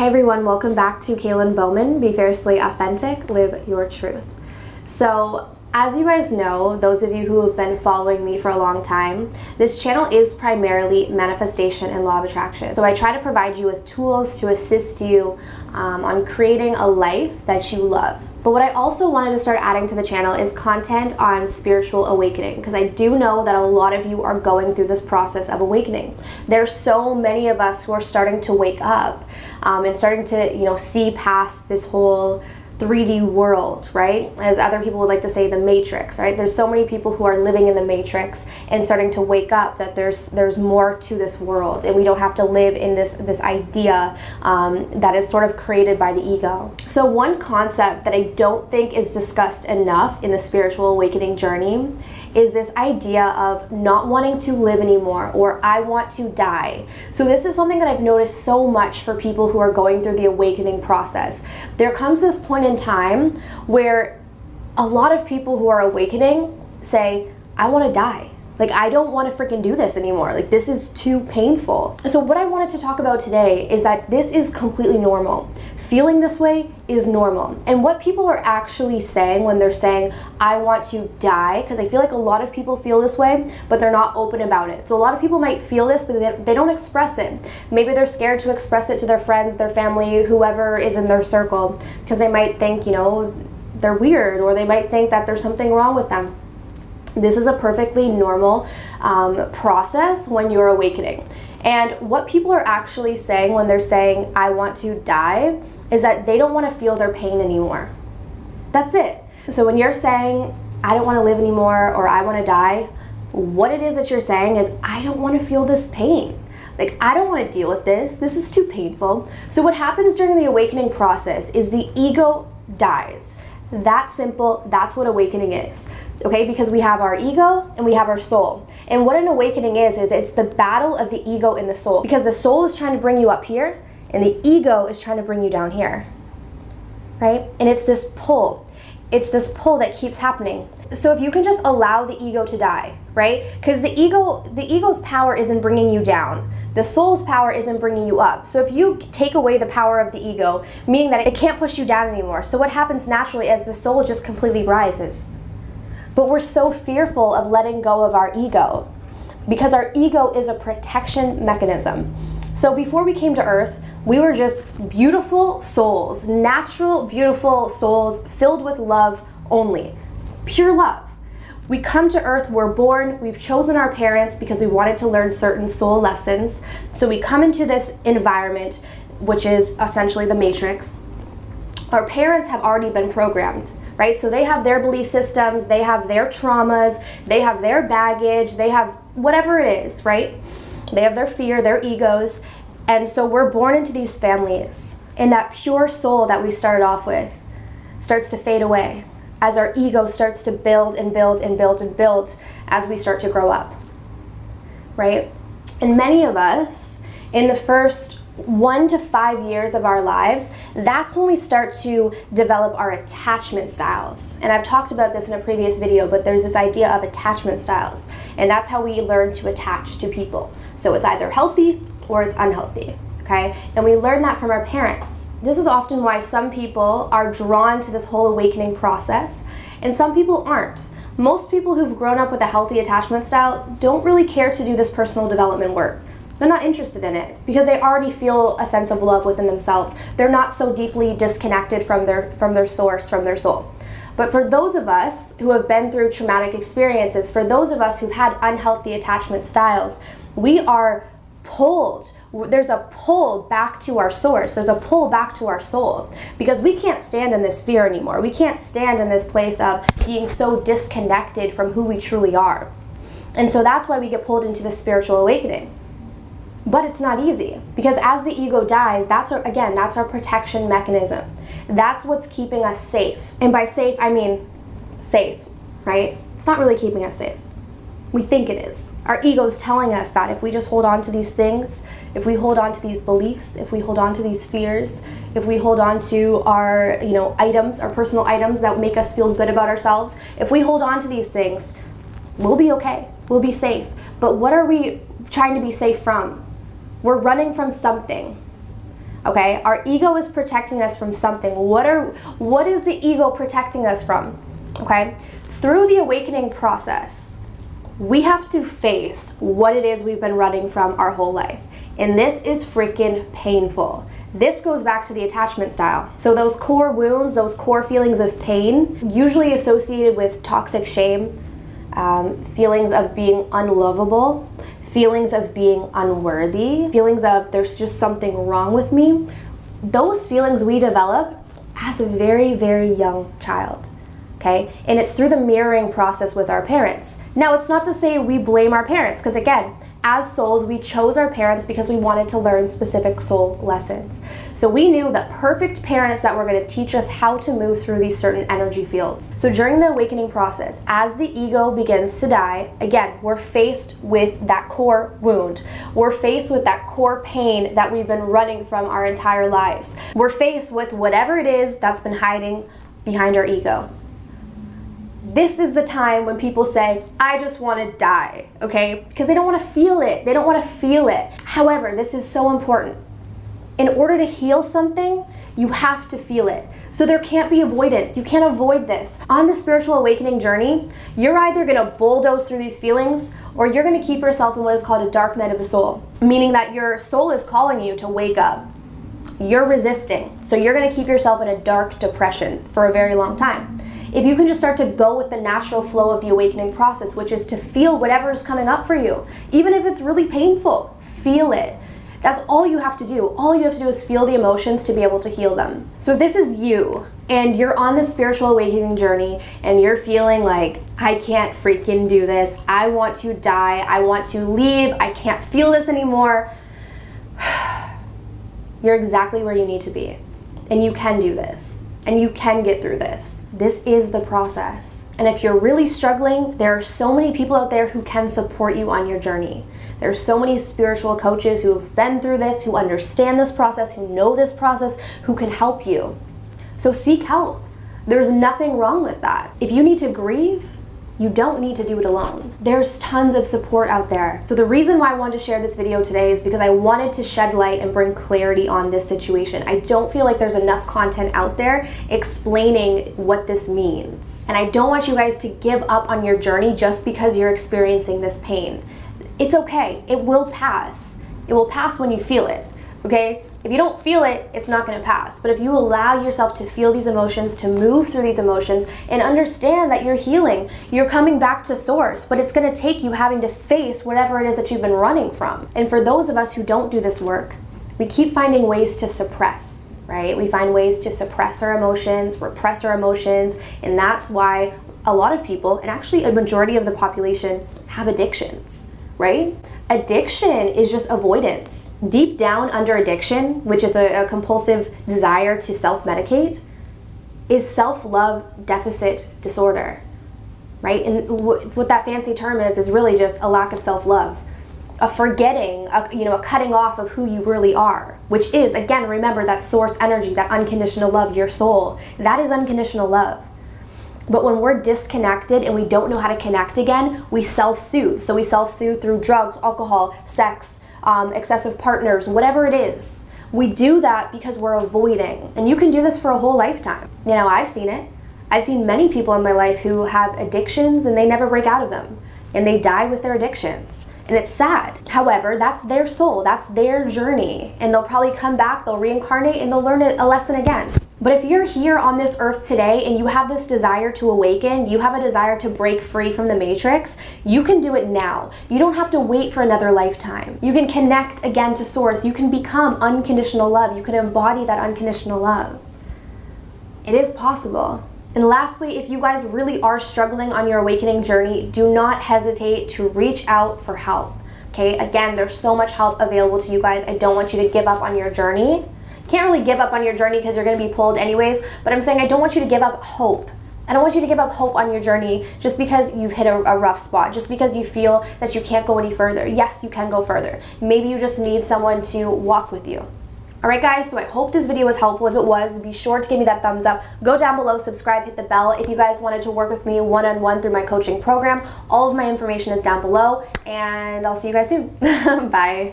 Hey everyone, welcome back to Kaylin Bowman, Be Fiercely Authentic, Live Your Truth. So, as you guys know, those of you who have been following me for a long time, this channel is primarily manifestation and law of attraction. So I try to provide you with tools to assist you on creating a life that you love. But what I also wanted to start adding to the channel is content on spiritual awakening, because I do know that a lot of you are going through this process of awakening. There's so many of us who are starting to wake up and starting to, see past this whole 3D world, right? As other people would like to say, the matrix, right? There's so many people who are living in the matrix and starting to wake up that there's more to this world, and we don't have to live in this idea that is sort of created by the ego. So one concept that I don't think is discussed enough in the spiritual awakening journey is this idea of not wanting to live anymore, or I want to die. So this is something that I've noticed so much for people who are going through the awakening process. There comes this point in time where a lot of people who are awakening say, I want to die. Like, I don't want to freaking do this anymore. Like, this is too painful. So what I wanted to talk about today is that this is completely normal. Feeling this way is normal. And what people are actually saying when they're saying, I want to die, because I feel like a lot of people feel this way, but they're not open about it. So a lot of people might feel this, but they don't express it. Maybe they're scared to express it to their friends, their family, whoever is in their circle, because they might think, they're weird, or they might think that there's something wrong with them. This is a perfectly normal process when you're awakening. And what people are actually saying when they're saying, I want to die, is that they don't want to feel their pain anymore. That's it. So when you're saying, I don't want to live anymore, or I want to die, what it is that you're saying is, I don't want to feel this pain. Like, I don't want to deal with this. This is too painful. So what happens during the awakening process is the ego dies. That simple. That's what awakening is. Okay, because we have our ego and we have our soul. And what an awakening is it's the battle of the ego and the soul. Because the soul is trying to bring you up here, and the ego is trying to bring you down here. Right? And it's this pull. It's this pull that keeps happening. So if you can just allow the ego to die, right? Because the ego's power isn't bringing you down. The soul's power isn't bringing you up. So if you take away the power of the ego, meaning that it can't push you down anymore. So what happens naturally is the soul just completely rises. But we're so fearful of letting go of our ego, because our ego is a protection mechanism. So before we came to Earth, we were just beautiful souls, natural, beautiful souls filled with love only, pure love. We come to Earth, we're born, we've chosen our parents because we wanted to learn certain soul lessons. So we come into this environment, which is essentially the matrix. Our parents have already been programmed, right? So they have their belief systems, they have their traumas, they have their baggage, they have whatever it is, right? They have their fear, their egos. And so we're born into these families, and that pure soul that we started off with starts to fade away as our ego starts to build and build and build and build as we start to grow up, right? And many of us, in the first 1 to 5 years of our lives, that's when we start to develop our attachment styles. And I've talked about this in a previous video, but there's this idea of attachment styles, and that's how we learn to attach to people. So it's either healthy or it's unhealthy, okay? And we learn that from our parents. This is often why some people are drawn to this whole awakening process, and some people aren't. Most people who've grown up with a healthy attachment style don't really care to do this personal development work. They're not interested in it because they already feel a sense of love within themselves. They're not so deeply disconnected from their source, from their soul. But for those of us who have been through traumatic experiences, for those of us who've had unhealthy attachment styles, we are pulled. There's a pull back to our source. There's a pull back to our soul, because we can't stand in this fear anymore. We can't stand in this place of being so disconnected from who we truly are. And so that's why we get pulled into the spiritual awakening. But it's not easy, because as the ego dies, that's our protection mechanism. That's what's keeping us safe. And by safe, I mean safe, right? It's not really keeping us safe. We think it is. Our ego is telling us that if we just hold on to these things, if we hold on to these beliefs, if we hold on to these fears, if we hold on to our, items, our personal items that make us feel good about ourselves, if we hold on to these things, we'll be okay. We'll be safe. But what are we trying to be safe from? We're running from something. Okay, our ego is protecting us from something. What is the ego protecting us from? Okay, through the awakening process, we have to face what it is we've been running from our whole life. And this is freaking painful. This goes back to the attachment style. So those core wounds, those core feelings of pain, usually associated with toxic shame, feelings of being unlovable, feelings of being unworthy, feelings of there's just something wrong with me. Those feelings we develop as a very, very young child, okay? And it's through the mirroring process with our parents. Now, it's not to say we blame our parents, because again, as souls, we chose our parents because we wanted to learn specific soul lessons. So we knew that perfect parents that were going to teach us how to move through these certain energy fields. So during the awakening process, as the ego begins to die, again, we're faced with that core wound. We're faced with that core pain that we've been running from our entire lives. We're faced with whatever it is that's been hiding behind our ego. This is the time when people say, I just want to die, okay? Because they don't want to feel it. They don't want to feel it. However, this is so important. In order to heal something, you have to feel it. So there can't be avoidance. You can't avoid this. On the spiritual awakening journey, you're either going to bulldoze through these feelings or you're going to keep yourself in what is called a dark night of the soul, meaning that your soul is calling you to wake up. You're resisting. So you're going to keep yourself in a dark depression for a very long time. If you can just start to go with the natural flow of the awakening process, which is to feel whatever is coming up for you, even if it's really painful, feel it. That's all you have to do. All you have to do is feel the emotions to be able to heal them. So if this is you and you're on this spiritual awakening journey and you're feeling like, I can't freaking do this, I want to die, I want to leave, I can't feel this anymore, you're exactly where you need to be. And you can do this. And you can get through this. This is the process. And if you're really struggling, there are so many people out there who can support you on your journey. There are so many spiritual coaches who have been through this, who understand this process, who know this process, who can help you. So seek help. There's nothing wrong with that. If you need to grieve, you don't need to do it alone. There's tons of support out there. So the reason why I wanted to share this video today is because I wanted to shed light and bring clarity on this situation. I don't feel like there's enough content out there explaining what this means. And I don't want you guys to give up on your journey just because you're experiencing this pain. It's okay, it will pass. It will pass when you feel it, okay? If you don't feel it, it's not going to pass. But if you allow yourself to feel these emotions, to move through these emotions, and understand that you're healing, you're coming back to source, but it's going to take you having to face whatever it is that you've been running from. And for those of us who don't do this work, we keep finding ways to suppress, right? We find ways to suppress our emotions, repress our emotions, and that's why a lot of people, and actually a majority of the population, have addictions, right? Addiction is just avoidance. Deep down under addiction, which is a compulsive desire to self-medicate, is self-love deficit disorder, right? And what that fancy term is really just a lack of self-love, a forgetting, a cutting off of who you really are, which is, again, remember that source energy, that unconditional love, your soul. That is unconditional love. But when we're disconnected and we don't know how to connect again, we self-soothe. So we self-soothe through drugs, alcohol, sex, excessive partners, whatever it is. We do that because we're avoiding. And you can do this for a whole lifetime. You know, I've seen it. I've seen many people in my life who have addictions and they never break out of them. And they die with their addictions. And it's sad. However, that's their soul. That's their journey. And they'll probably come back, they'll reincarnate, and they'll learn a lesson again. But if you're here on this earth today and you have this desire to awaken, you have a desire to break free from the matrix, you can do it now. You don't have to wait for another lifetime. You can connect again to source. You can become unconditional love. You can embody that unconditional love. It is possible. And lastly, if you guys really are struggling on your awakening journey, do not hesitate to reach out for help. Okay, again, there's so much help available to you guys. I don't want you to give up on your journey. Can't really give up on your journey because you're going to be pulled anyways, but I'm saying I don't want you to give up hope. I don't want you to give up hope on your journey just because you've hit a rough spot, just because you feel that you can't go any further. Yes, you can go further. Maybe you just need someone to walk with you. All right, guys, so I hope this video was helpful. If it was, be sure to give me that thumbs up. Go down below, subscribe, hit the bell. If you guys wanted to work with me one-on-one through my coaching program, all of my information is down below, and I'll see you guys soon. Bye.